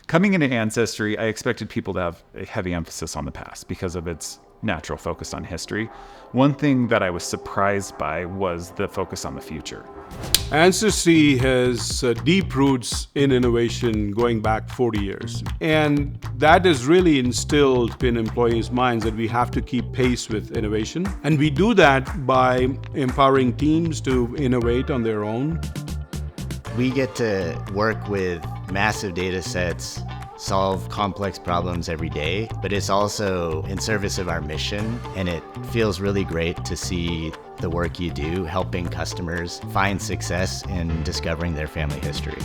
Coming into Ancestry, I expected people to have a heavy emphasis on the past because of its natural focus on history. One thing that I was surprised by was the focus on the future. Ancestry has deep roots in innovation going back 40 years. And that is really instilled in employees' minds that we have to keep pace with innovation. And we do that by empowering teams to innovate on their own. We get to work with massive data sets, solve complex problems every day, but it's also in service of our mission, and it feels really great to see the work you do helping customers find success in discovering their family history.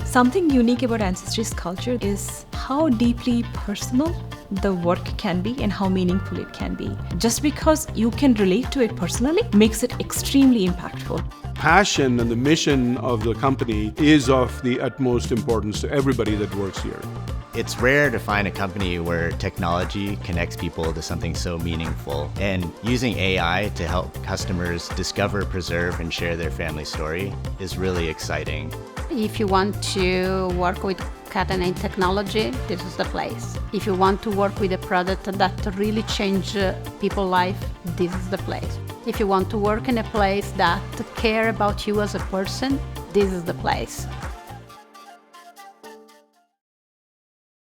Something unique about Ancestry's culture is how deeply personal the work can be and how meaningful it can be. Just because you can relate to it personally makes it extremely impactful. Passion and the mission of the company is of the utmost importance to everybody that works here. It's rare to find a company where technology connects people to something so meaningful, and using AI to help customers discover, preserve, and share their family story is really exciting. If you want to work with cutting-edge technology, this is the place. If you want to work with a product that really changes people's life, this is the place. If you want to work in a place that care about you as a person, this is the place.